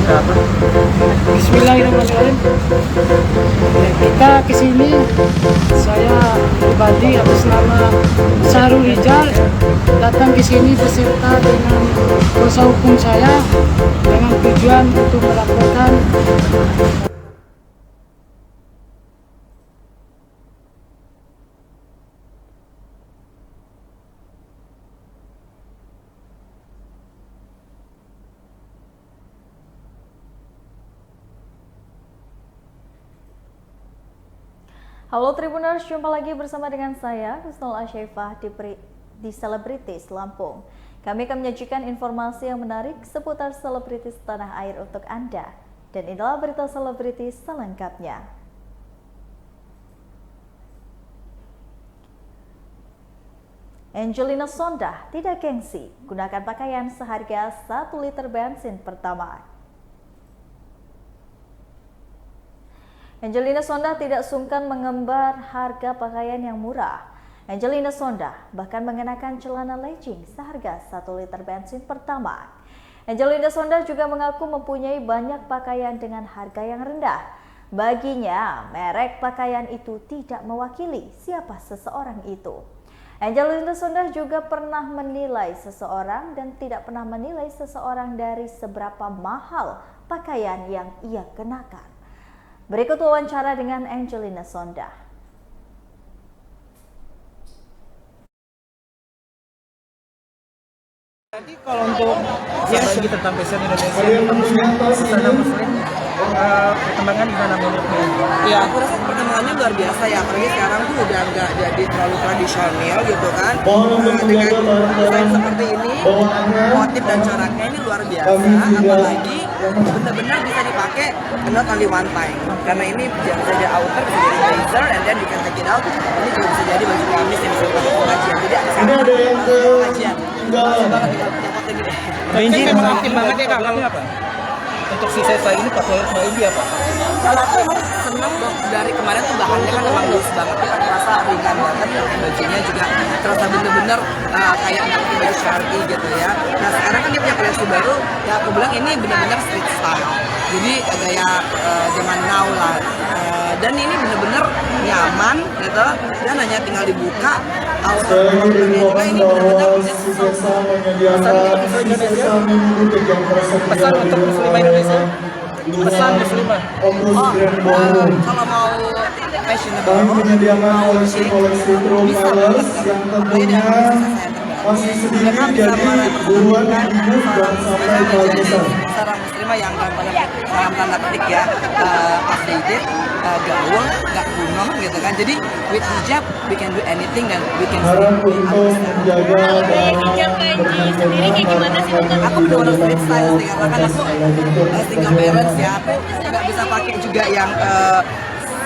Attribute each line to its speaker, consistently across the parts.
Speaker 1: berapa?
Speaker 2: Bismillahirrahmanirrahim. Kita kesini, saya pribadi atas nama Syahrul Rijal datang ke sini beserta dengan kuasa hukum saya dengan tujuan untuk melaporkan.
Speaker 3: Halo Tribuners, jumpa lagi bersama dengan saya, Husnul Asyaifah di Selebritis Lampung. Kami akan menyajikan informasi yang menarik seputar selebritis tanah air untuk Anda. Dan inilah berita selebritis selengkapnya. Angelina Sondakh tidak gengsi, gunakan pakaian seharga 1 liter bensin pertama. Angelina Sondakh tidak sungkan mengembar harga pakaian yang murah. Angelina Sondakh bahkan mengenakan celana legging seharga 1 liter bensin pertama. Angelina Sondakh juga mengaku mempunyai banyak pakaian dengan harga yang rendah. Baginya, merek pakaian itu tidak mewakili siapa seseorang itu. Angelina Sondakh juga pernah menilai seseorang dan tidak pernah menilai seseorang dari seberapa mahal pakaian yang ia kenakan. Berikut wawancara dengan Angelina Sondakh.
Speaker 1: Jadi kalau untuk lagi tentang fashion Indonesia, busana muslim, perkembangan gimana menurutmu?
Speaker 4: Ya, aku rasa perkembangannya luar biasa ya, apalagi sekarang tuh udah nggak jadi terlalu tradisional gitu kan. Dengan desain seperti ini, motif dan coraknya ini luar biasa, apalagi benar-benar bisa dipakai not only one time. Karena ini bisa jadi outer, bisa jadi blazer, and then you can take it out. Ini juga bisa jadi baju gamis yang bisa dipakai pengajian. Jadi ada pengajian. Bagus banget tinggal pakai ini.
Speaker 1: Benji memang aktif banget ya kak, kalau apa? Untuk si Sesa ini favorit Mbak Ibi apa?
Speaker 4: Kalau aku emang seneng dong, dari kemarin tuh bahannya kan emang loose banget, kita terasa ringan banget, bajunya juga terasa bener-bener kayak nggak pakai baju syar'i gitu ya. Nah sekarang kan dia punya koleksi baru, ya aku bilang ini bener-bener street style, jadi gaya zaman now lah. Dan ini bener-bener nyaman gitu, dan hanya tinggal dibuka. Outernya juga ini bener-bener
Speaker 1: Pesan untuk muslimah Indonesia? Pesan muslimah?
Speaker 4: Kalau mau fashionable, mau chic, bisa banget. Apalagi dengan
Speaker 5: masih sedikit
Speaker 4: mereka bisa
Speaker 5: jadi buruan ibu dan sampai balita.
Speaker 4: seorang muslimah yang dalam tanda petik ya updated, gaul, nggak kuno gitu kan. Jadi with hijab we can do anything dan we can
Speaker 5: Harap untuk menjaga dan
Speaker 6: sendiri kayak gimana sih?
Speaker 4: aku benar-benar street style sih, karena kan aku single parents ya, aku nggak bisa pakai juga yang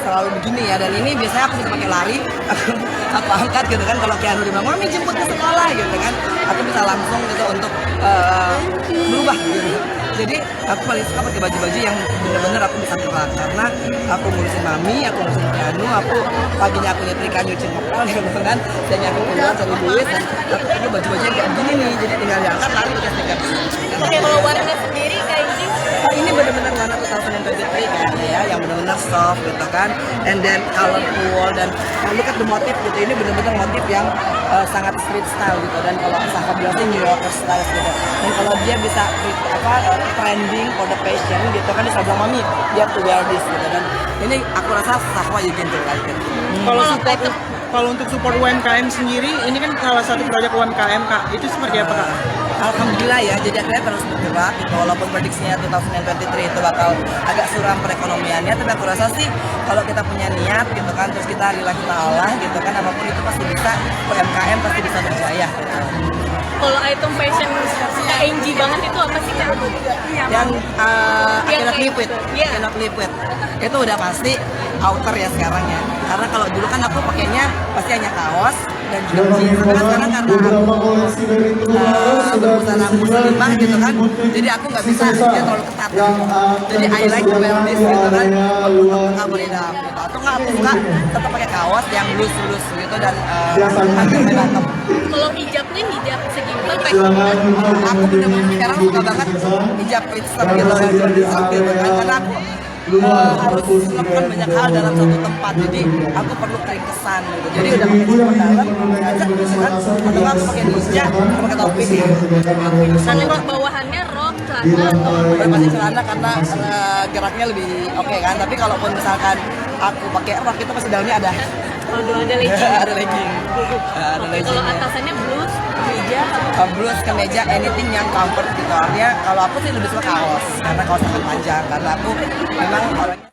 Speaker 4: selalu begini ya, dan ini biasanya aku bisa pakai lari, aku angkat gitu kan, kalau Keanu dibilang mami jemput ke sekolah gitu kan, aku bisa langsung gitu untuk berubah gitu. Jadi aku paling suka pakai baju-baju yang bener-bener aku bisa gerak, karena aku ngurusin mami, aku ngurusin Keanu, aku paginya aku nyetrika nyuci ngepel gitu kan, dan aku keluar cari duit, dan aku pakai baju-baju yang kayak begini nih, jadi tinggal diangkat lari pakai sneakers.
Speaker 6: Oke, kalau warna sendiri kayak gini?
Speaker 4: Ini benar-benar warna 2023 kayaknya ya, yang benar-benar soft gitu kan, and then colorful, dan look at the motif gitu, ini benar-benar motif yang sangat street style gitu, dan kalau sahabat bilang sih New Yorker style gitu, dan kalau dia bisa trending for the fashion gitu kan, dia bilang mami dia to wear this gitu, dan ini aku rasa Sahwa you can do like it.
Speaker 1: Kalau untuk support UMKM sendiri, ini kan salah satu proyek UMKM kak, itu seperti apa kak?
Speaker 4: Alhamdulillah ya, jadi akhirnya terus bergerak gitu, walaupun prediksinya 2023 itu bakal agak suram perekonomiannya, tapi aku rasa sih kalau kita punya niat gitu kan, terus kita lillahi ta'ala gitu kan, apapun itu pasti bisa, UMKM pasti bisa berjaya gitu.
Speaker 6: Kalau item fashion KNG banget itu apa sih kak?
Speaker 4: Yang cannot live with,
Speaker 6: Iya.
Speaker 4: cannot live with, itu udah pasti outer ya sekarang ya, karena kalau dulu kan aku pakainya pasti hanya kaos dan juga jeans, tapi kan sekarang karena
Speaker 5: beberapa koleksi dari
Speaker 4: berbusana muslimah gitu kan, jadi aku nggak bisa dia terlalu ketat gitu. Jadi I like to wear this gitu kan, nggak boleh dap gitu, atau nggak aku suka tetap pakai kaos yang loose gitu, dan hampir bottom.
Speaker 6: Kalau hijabnya hijab segimpal kayak
Speaker 5: Silakan
Speaker 6: gimana?
Speaker 5: untuk
Speaker 4: Aku bener-bener sekarang suka banget hijab Islam gitu, hijab Islam gitu kan, karena aku harus melakukan banyak hal dalam satu tempat, jadi aku perlu keringkesan gitu. Jadi udah pakai jubah dalam, aja kan, atau nggak aku pakai hijab, aku pakai topi.
Speaker 6: Nah, lewat bawahannya rok, celana, atau
Speaker 4: Udah pasti celana karena geraknya lebih oke kan. Tapi kalaupun misalkan aku pakai rok itu pasti dalamnya ada
Speaker 6: waduh ada legging.
Speaker 4: ada legging. Ada
Speaker 6: Oke, kalau
Speaker 4: legging.
Speaker 6: atasannya blus, kemeja,
Speaker 4: Blus, kemeja, anything yang comfort gitu. Artinya kalau aku sih lebih suka kaos karena kaos tangan panjang, karena aku memang orangnya.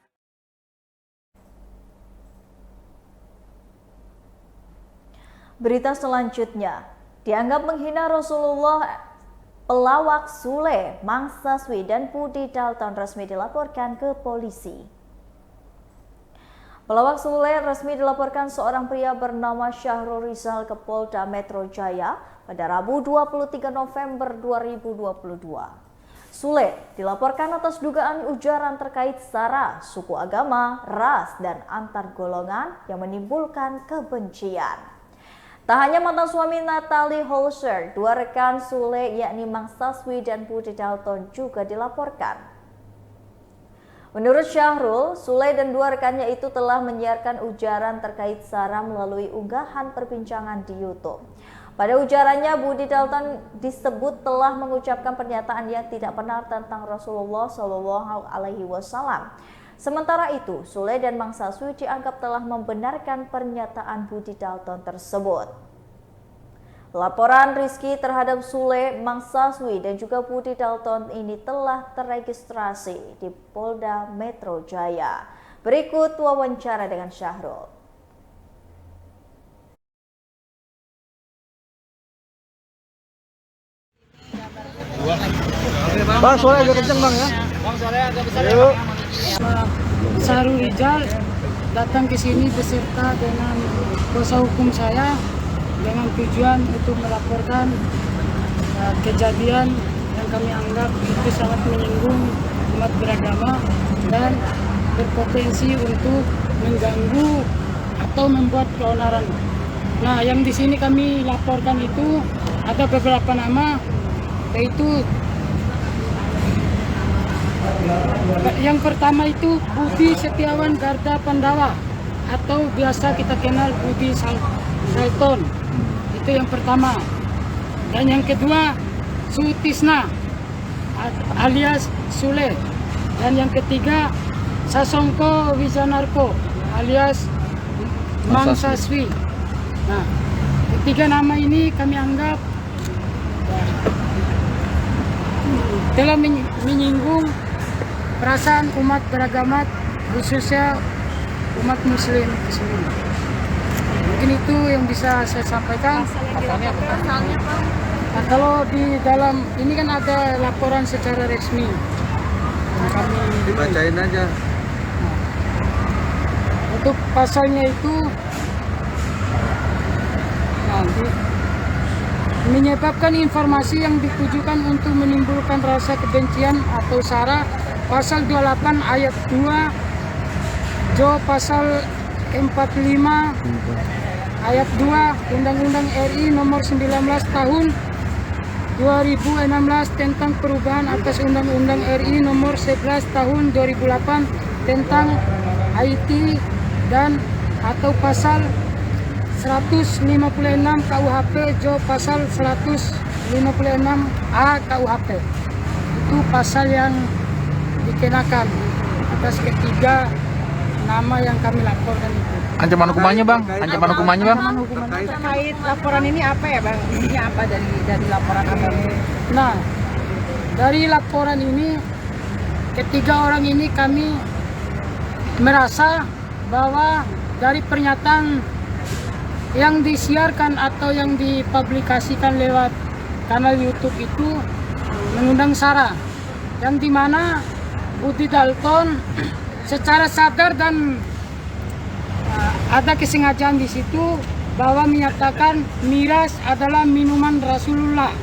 Speaker 3: Berita selanjutnya, dianggap menghina Rasulullah, pelawak Sule, Mangsaswi, dan Budi Dalton resmi dilaporkan ke polisi. Pelawak Sule resmi dilaporkan seorang pria bernama Syahrul Rizal ke Polda Metro Jaya pada Rabu 23 November 2022. Sule dilaporkan atas dugaan ujaran terkait sara, suku, agama, ras, dan antar golongan yang menimbulkan kebencian. Tak hanya mantan suami Natalie Holzer, dua rekan Sule yakni Mangsaswi dan Budi Dalton juga dilaporkan. Menurut Syahrul, Sule dan dua rekannya itu telah menyiarkan ujaran terkait sara melalui unggahan perbincangan di YouTube. Pada ujarannya, Budi Dalton disebut telah mengucapkan pernyataan yang tidak benar tentang Rasulullah SAW. Sementara itu, Sule dan Mangsaswi dianggap telah membenarkan pernyataan Budi Dalton tersebut. Laporan Rizky terhadap Sule, Mangsaswi, dan juga Budi Dalton ini telah terregistrasi di Polda Metro Jaya. Berikut wawancara dengan Syahrul.
Speaker 1: Bang, suara agak kenceng bang ya.
Speaker 2: Syahrul Rizal datang ke sini beserta dengan kuasa hukum saya dengan tujuan untuk melaporkan kejadian yang kami anggap itu sangat menyinggung umat beragama dan berpotensi untuk mengganggu atau membuat keonaran. Nah, yang di sini kami laporkan itu ada beberapa nama, yaitu yang pertama itu Budi Setiawan Garda Pandawa atau biasa kita kenal Budi Dalton, itu yang pertama. Dan yang kedua Sutisna alias Sule, dan yang ketiga Sasongko Wijanarko alias Mangsaswi. Nah, ketiga nama ini kami anggap telah menyinggung perasaan umat beragama, khususnya umat muslim di sini. Mungkin itu yang bisa saya sampaikan.
Speaker 6: pasalnya Pak.
Speaker 2: Nah, kalau di dalam ini kan ada laporan secara resmi. Nah, kami
Speaker 1: Dibacain aja.
Speaker 2: untuk pasalnya itu menyebabkan informasi yang ditujukan untuk menimbulkan rasa kebencian atau sara, pasal 28 ayat 2, Jo pasal 45 ayat 2 Undang-Undang RI nomor 19 tahun 2016 tentang perubahan atas Undang-Undang RI nomor 11 tahun 2008 tentang IT dan atau pasal 156 KUHP Jo pasal 156A KUHP. Itu pasal yang dikenakan atas ketiga nama yang kami laporkan itu.
Speaker 7: Ancaman hukumannya bang? Ancaman hukumannya bang?
Speaker 4: Terkait laporan ini apa ya bang? Intinya apa dari laporan abang?
Speaker 2: Nah, dari laporan ini ketiga orang ini kami merasa bahwa dari pernyataan yang disiarkan atau yang dipublikasikan lewat kanal YouTube itu mengundang sara, yang dimana Budi Dalton secara sadar dan ada kesengajaan di situ bahwa menyatakan miras adalah minuman Rasulullah.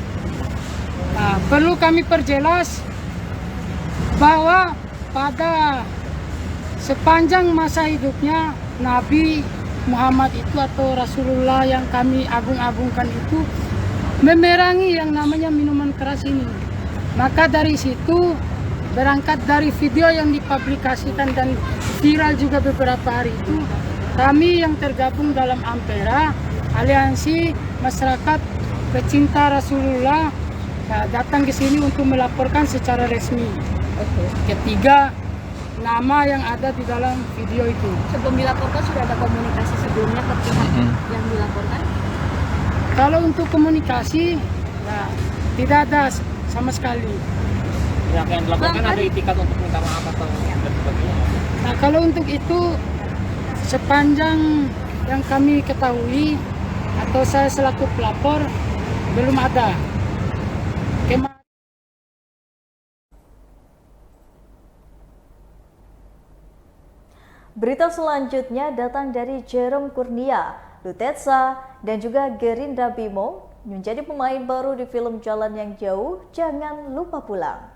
Speaker 2: Nah, perlu kami perjelas bahwa pada sepanjang masa hidupnya Nabi Muhammad itu atau Rasulullah yang kami agung-agungkan itu memerangi yang namanya minuman keras ini. Maka dari situ berangkat dari video yang dipublikasikan dan viral juga beberapa hari itu, kami yang tergabung dalam Ampera, aliansi masyarakat pecinta Rasulullah, datang ke sini untuk melaporkan secara resmi ketiga nama yang ada di dalam video itu.
Speaker 6: Sebelum dilaporkan sudah ada komunikasi sebelumnya ke pihak yang dilaporkan?
Speaker 2: Kalau untuk komunikasi, tidak ada sama sekali.
Speaker 1: Yang dilakukan ada itikat untuk minta maaf atau dan sebagainya.
Speaker 2: Nah, kalau untuk itu, sepanjang yang kami ketahui atau saya selaku pelapor, belum ada.
Speaker 3: Berita selanjutnya datang dari Jerome Kurnia, Lutetsa, dan juga Gerindra Bimo menjadi pemain baru di film Jalan yang Jauh, Jangan Lupa Pulang.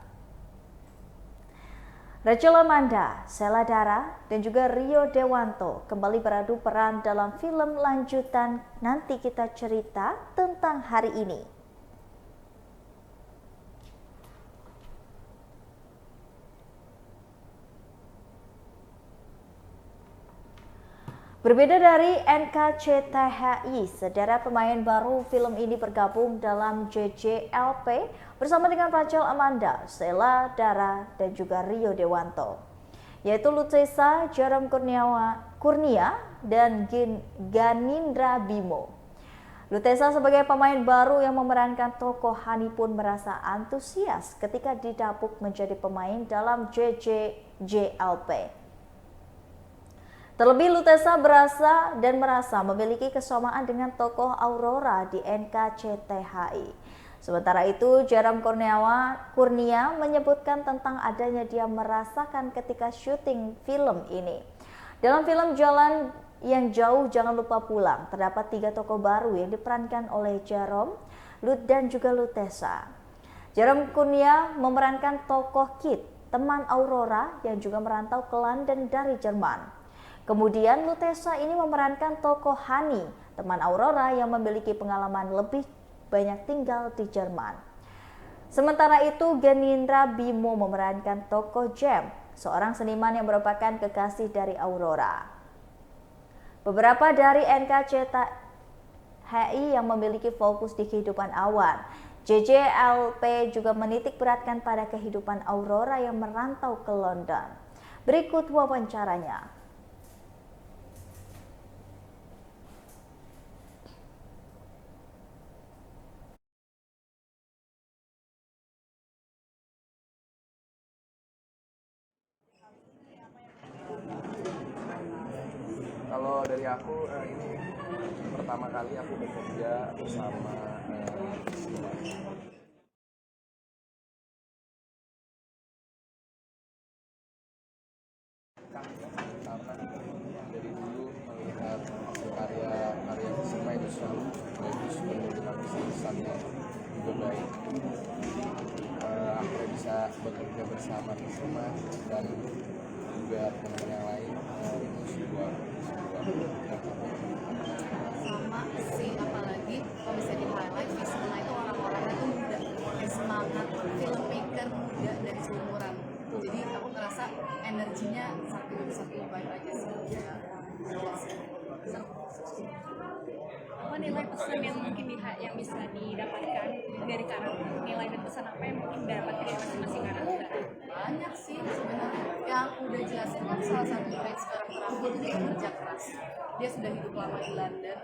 Speaker 3: Rachel Amanda, Sheila Dara, dan juga Rio Dewanto kembali beradu peran dalam film lanjutan Nanti Kita Cerita Tentang Hari Ini. Berbeda dari NKCTHI, sederet pemain baru film ini bergabung dalam JJLP bersama dengan Rachel Amanda, Sheila Dara, dan juga Rio Dewanto, yaitu Lutetsa, Jerome Kurnia, dan Ganindra Bimo. Lutetsa sebagai pemain baru yang memerankan tokoh Hani pun merasa antusias ketika didapuk menjadi pemain dalam JJLP. Terlebih Lutetsa merasa memiliki kesamaan dengan tokoh Aurora di NKCTHI. Sementara itu, Jerome Kurnia menyebutkan tentang adanya dia merasakan ketika syuting film ini. Dalam film Jalan yang Jauh Jangan Lupa Pulang, terdapat 3 tokoh baru yang diperankan oleh Jerome, dan juga Lutetsa. Jerome Kurnia memerankan tokoh Kit, teman Aurora yang juga merantau ke London dari Jerman. Kemudian Lutetsa ini memerankan tokoh Hani, teman Aurora yang memiliki pengalaman lebih banyak tinggal di Jerman. Sementara itu, Ganindra Bimo memerankan tokoh Jem, seorang seniman yang merupakan kekasih dari Aurora. Beberapa dari NKCTHI yang memiliki fokus di kehidupan awan. JJLP juga menitik beratkan pada kehidupan Aurora yang merantau ke London. Berikut wawancaranya.
Speaker 8: Kalau dari aku, ini pertama kali aku bekerja bersama karena dari dulu melihat karya Sima itu selalu bagus, penuh dengan pesan-pesannya juga baik. Akhirnya bisa bekerja bersama Sima dan juga teman yang lain, itu sebuah
Speaker 6: Sama sih, apalagi kalau bisa di highlight Visma itu orang-orangnya tuh muda, semangat filmmaker muda dari seumuran. Jadi aku ngerasa energinya satu vibe aja sih.
Speaker 9: Apa nilai pesan yang mungkin yang bisa didapatkan dari karakter? Nilai dan pesan apa yang mungkin dapat dari masing-masing karakter?
Speaker 6: Banyak sih sebenarnya. Yang udah jelasin kan salah satu traits karakter aku itu dia kerja keras. Dia sudah hidup lama di London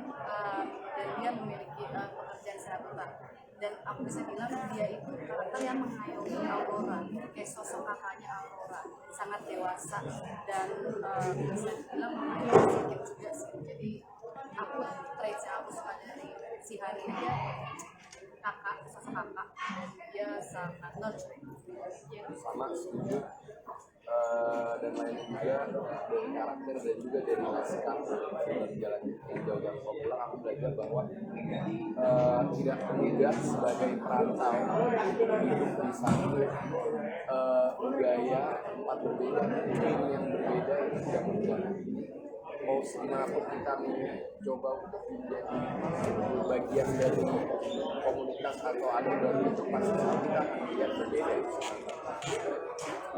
Speaker 6: dan dia memiliki pekerjaan serabutan. Dan aku bisa bilang dia itu karakter yang mengayomi Aurora, kayak sosok kakaknya Aurora, sangat dewasa dan bisa dibilang mengayomi sedikit juga sih. Jadi aku traits yang aku suka dari si Hani aja kakak, sosok kakak, dia sangat nurturing.
Speaker 8: Sama setuju. Dan lain juga dari karakter dan juga dari naskah dari Jalan yang Jauh Jangan Lupa Pulang, aku belajar bahwa tidak mudah sebagai perantau hidup di satu budaya tempat berbeda, yang berbeda itu tidak mudah. mau segimanapun kita mencoba untuk menjadi bagian dari komunitas atau ada dari itu pasti kita akan melihat berbeda.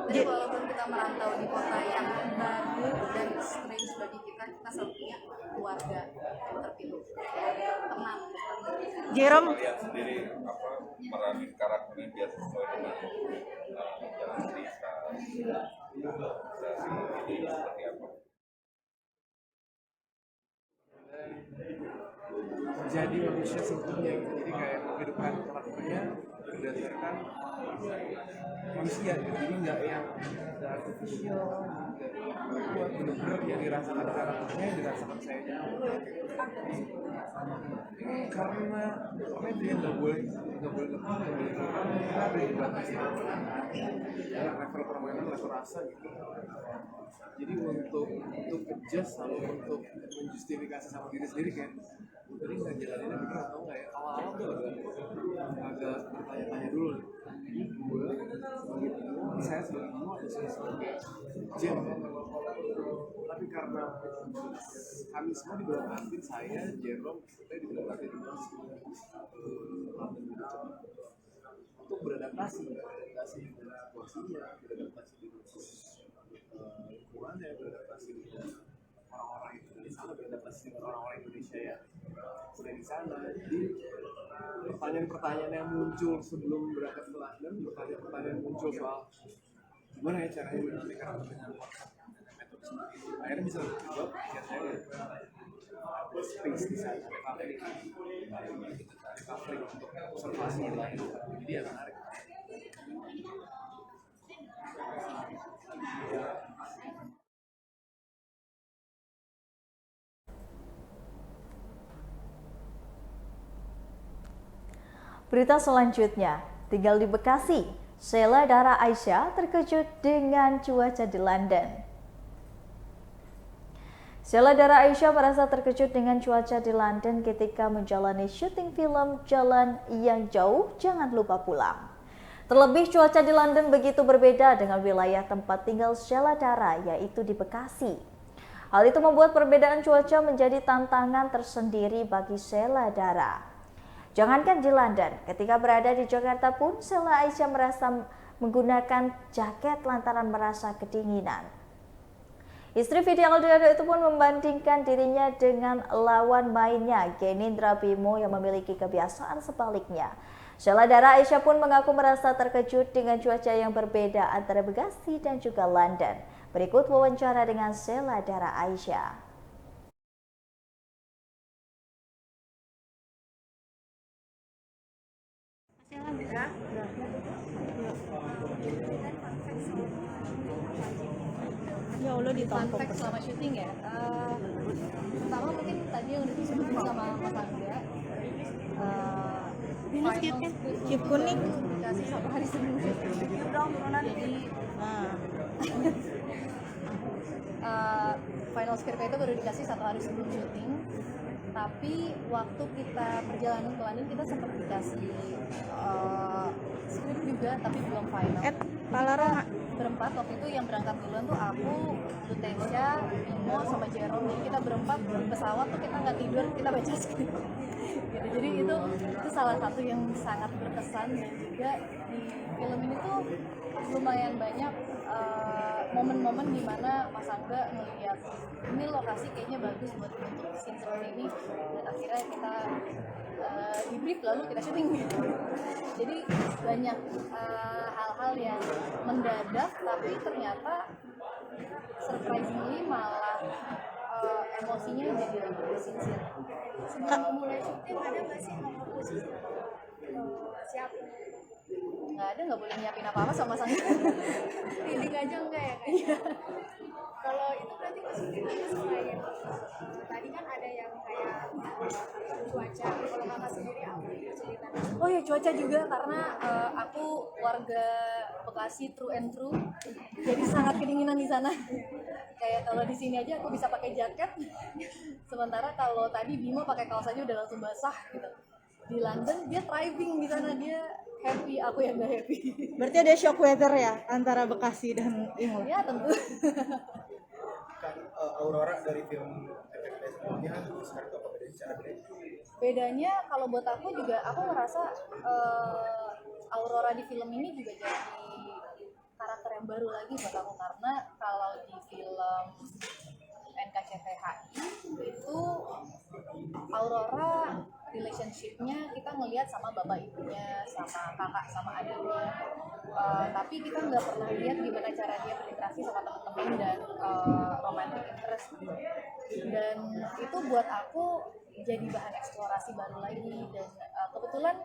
Speaker 6: Jadi walaupun kita merantau di kota yang baru dan strange bagi kita selalu punya keluarga yang terpilih, teman.
Speaker 3: Jerome,
Speaker 10: Kalian sendiri meranin karakternya biar sesuai dengan jalan cerita ini seperti apa?
Speaker 8: Jadi manusia seutuhnya gitu. Jadi kayak menghidupkan karakternya berdasarkan manusia gitu. Jadi nggak yang artificial, buat bener-bener yang dirasakan karakternya dirasakan saya karena dia nggak boleh kita ada di batas level permainan, level rasa gitu. Jadi untuk adjust sama untuk menjustifikasi sama diri sendiri kayak jadi nggak jalanin bener atau nggak ya, awal-awal tuh agak bertanya-tanya dulu ini gue sebagai saya sebagai Bimo atau saya sebagai Jem. Tapi karena kami semua diberangkatin, saya, Jerome, kita diberangkatin untuk beradaptasi dengan situasinya, beradaptasi dengan lingkungannya, beradaptasi dengan orang-orang itu di sana, beradaptasi dengan orang-orang Indonesia yang sudah di sana. Jadi pertanyaan-pertanyaan yang muncul sebelum berangkat ke London, pertanyaan-pertanyaan muncul soal gimana ya caranya menjadi karakter dengan metode seperti itu. Akhirnya bisa dijawab ketika saya ada space di sana, ada cafe untuk observasi di London. Jadi ya menarik.
Speaker 3: Berita selanjutnya, tinggal di Bekasi, Sheila Dara Aisha terkejut dengan cuaca di London. Sheila Dara Aisha merasa terkejut dengan cuaca di London ketika menjalani syuting film Jalan yang Jauh, Jangan Lupa Pulang. Terlebih cuaca di London begitu berbeda dengan wilayah tempat tinggal Sheila Dara, yaitu di Bekasi. Hal itu membuat perbedaan cuaca menjadi tantangan tersendiri bagi Sheila Dara. Jangankan di London, ketika berada di Jakarta pun Sheila Aisha merasa menggunakan jaket lantaran merasa kedinginan. Istri Vidi Aldiano itu pun membandingkan dirinya dengan lawan mainnya Genindra Bimo yang memiliki kebiasaan sebaliknya. Sheila Dara Aisha pun mengaku merasa terkejut dengan cuaca yang berbeda antara Bekasi dan juga London. Berikut wawancara dengan Sheila Dara Aisha.
Speaker 6: Ya Allah, fun fact selama syuting ya. Pertama mungkin tadi yang udah disebutin sama Mas Angga.
Speaker 3: Cip kuning.
Speaker 6: Dikasih 1 hari sebelum syuting. Jadi final script itu baru dikasih 1 hari sebelum syuting. Tapi waktu kita perjalanan ke London kita sempat dikasih script juga, tapi belum final. Berempat waktu itu yang berangkat duluan tuh aku, Lutesia, Bimo, sama Jerome. Jadi kita berempat di pesawat tuh kita nggak tidur, kita baca script. Gitu. Jadi itu salah satu yang sangat berkesan, dan juga di film ini tuh lumayan banyak momen-momen di mana Mas Angga melihat ini lokasi kayaknya bagus buat untuk scene seperti ini, dan akhirnya kita di brief lalu kita syuting gitu. Jadi banyak hal-hal yang mendadak tapi ternyata surprisingly malah emosinya jadi lebih sincere.
Speaker 9: Sebelum mulai syuting ada nggak sih ngomong khusus siap?
Speaker 6: Nggak boleh nyiapin apa-apa sama Mas Angga.
Speaker 9: Reading aja enggak ya kayaknya? Kalau itu berarti kesulitannya selain tadi kan ada yang kayak cuaca, kalau kakak sendiri apa kesulitan?
Speaker 6: Oh ya, cuaca juga, karena aku warga Bekasi true and true, jadi sangat kedinginan di sana. Kayak kalau di sini aja aku bisa pakai jaket, sementara kalau tadi Bimo pakai kaos aja udah langsung basah gitu. Di London dia thriving di sana, dia happy, aku yang gak happy.
Speaker 11: Berarti ada shock weather ya antara Bekasi dan Imul?
Speaker 6: Ya tentu.
Speaker 1: Aurora dari film FFP sebelumnya sekarang apa bedanya secara
Speaker 6: Bedanya kalau buat aku juga aku ngerasa Aurora di film ini juga jadi karakter yang baru lagi buat aku, karena kalau di film NKCTHI itu Aurora relationship-nya kita ngelihat sama bapak ibunya, sama kakak sama adiknya, tapi kita nggak pernah lihat gimana cara dia berinteraksi sama teman-teman dan romantic interest gitu. Dan itu buat aku jadi bahan eksplorasi baru lagi, dan kebetulan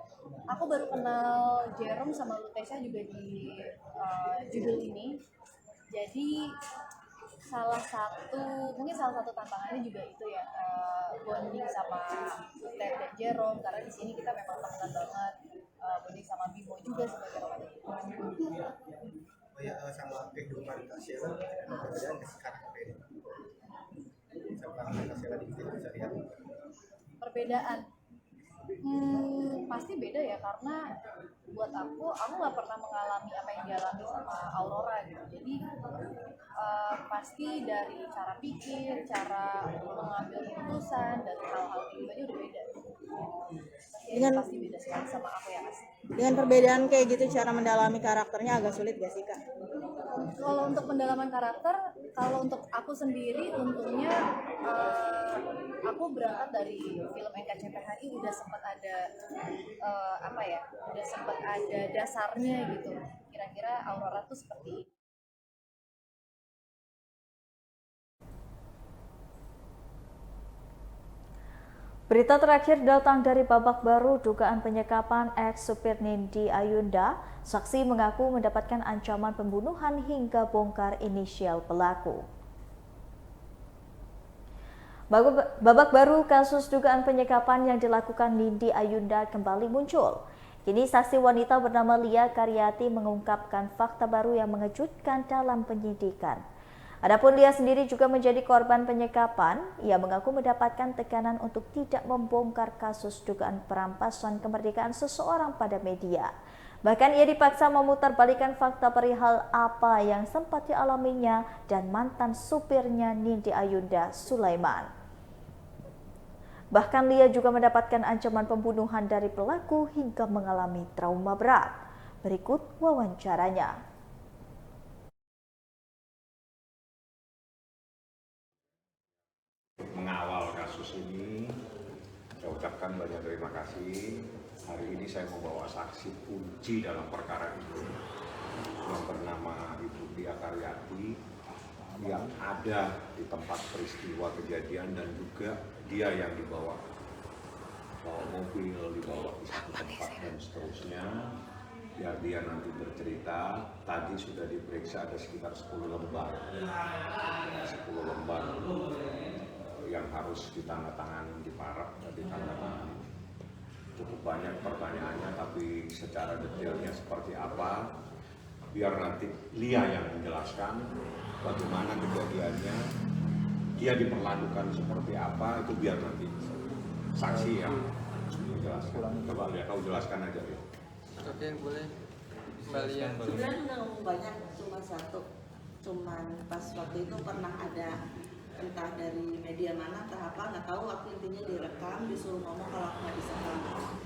Speaker 6: aku baru kenal Jerome sama Lutesha juga di judul ini. Jadi mungkin salah satu tantangannya juga itu ya, bonding sama Ted dan Jerome, karena di sini kita memang temenan banget, bonding sama Bimo juga sebagai romantic.
Speaker 1: Oh ya, sama kehidupan Kak Sheila ada perbedaan nggak sih karakter ini? Sama Kak Sheila di film bisa lihat
Speaker 6: Perbedaan pasti beda ya, karena buat aku nggak pernah mengalami apa yang dialami sama Aurora gitu. Jadi pasti dari cara pikir, cara mengambil keputusan, dan hal-hal itu aja udah beda. Pasti beda sekali sama aku ya Mas.
Speaker 11: Dengan perbedaan kayak gitu, cara mendalami karakternya agak sulit gak sih Kak?
Speaker 6: Kalau untuk pendalaman karakter, kalau untuk aku sendiri untungnya aku berangkat dari film NKCTHI udah sempat ada udah sempat ada dasarnya gitu. Kira-kira Aurora tuh seperti ini.
Speaker 3: Berita terakhir datang dari babak baru dugaan penyekapan ex-supir Nindi Ayunda. Saksi mengaku mendapatkan ancaman pembunuhan hingga bongkar inisial pelaku. Babak baru kasus dugaan penyekapan yang dilakukan Nindi Ayunda kembali muncul. Kini saksi wanita bernama Lia Karyati mengungkapkan fakta baru yang mengejutkan dalam penyidikan. Adapun Lia sendiri juga menjadi korban penyekapan. Ia mengaku mendapatkan tekanan untuk tidak membongkar kasus dugaan perampasan kemerdekaan seseorang pada media. Bahkan ia dipaksa memutarbalikkan fakta perihal apa yang sempat dialaminya dan mantan supirnya Nindi Ayunda, Sulaiman. Bahkan Lia juga mendapatkan ancaman pembunuhan dari pelaku hingga mengalami trauma berat. Berikut wawancaranya.
Speaker 12: Mengawal kasus ini, saya ucapkan banyak terima kasih. Hari ini saya membawa saksi kunci dalam perkara itu yang bernama Ibu Lia Karyati, yang ada di tempat peristiwa kejadian dan juga dia yang dibawa mobil, dibawa ke satu tempat dan seterusnya. Biar dia nanti bercerita. Tadi sudah diperiksa ada sekitar 10 lembar yang harus ditandatangani di Parek, ditandatangani. Cukup banyak pertanyaannya, tapi secara detailnya seperti apa, biar nanti Lia yang menjelaskan bagaimana kejadiannya, dia diperlakukan seperti apa, itu biar nanti saksi yang menjelaskan. Coba Lia, kau jelaskan aja Lia.
Speaker 13: Oke, boleh. Mbak Lia.
Speaker 11: Sebenarnya udah ngomong banyak, cuma satu. Cuman pas waktu itu pernah ada entah dari media mana, entah apa, nggak tahu, aku intinya direkam, disuruh ngomong kalau aku nggak disekap.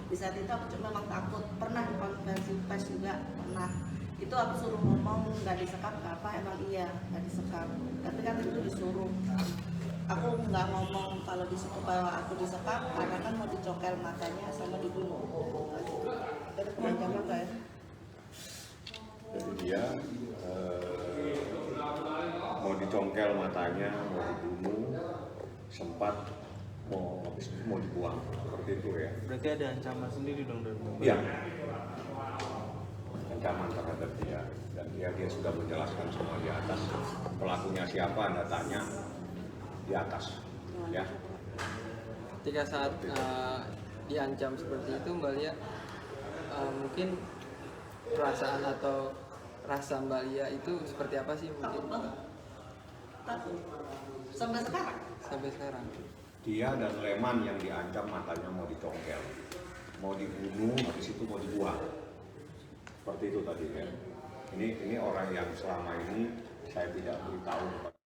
Speaker 11: Di saat itu aku cuma memang takut, pernah di konferensi pers juga pernah. Itu aku suruh ngomong nggak disekap, nggak apa, emang iya nggak disekap. Tapi kan itu disuruh. Aku nggak ngomong kalau disuruh bahwa aku disekap, karena kan mau dicokel matanya sama dibunuh. Jadi penancaman nggak ya?
Speaker 12: Jadi dia mau dicongkel matanya, mau dibunuh, sempat mau dibuang, seperti itu ya.
Speaker 1: Berarti ada ancaman sendiri dong dari
Speaker 12: Iya, ancaman terhadap dia, dan dia sudah menjelaskan semua di atas. Pelakunya siapa Anda tanya di atas, ya.
Speaker 13: Ketika saat diancam seperti itu, Mbak Lia, mungkin perasaan atau rasa Mbak Lia itu seperti apa sih mungkin?
Speaker 11: Takut. Sampai sekarang?
Speaker 13: Sampai sekarang.
Speaker 12: Dia dan Leman yang diancam matanya mau dicongkel, mau dibunuh, habis itu mau dibuang. Seperti itu tadi ya. Ini orang yang selama ini saya tidak beritahu kepada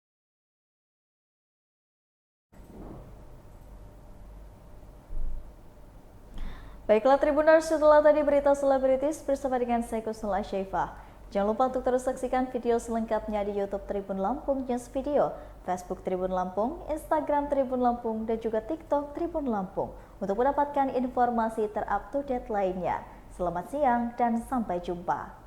Speaker 3: Baiklah Tribuners, setelah tadi berita selebritis bersama dengan saya Kusnul Asyaifah. Jangan lupa untuk terus saksikan video selengkapnya di YouTube Tribun Lampung News Video, Facebook Tribun Lampung, Instagram Tribun Lampung, dan juga TikTok Tribun Lampung untuk mendapatkan informasi ter-up-to-date lainnya. Selamat siang dan sampai jumpa.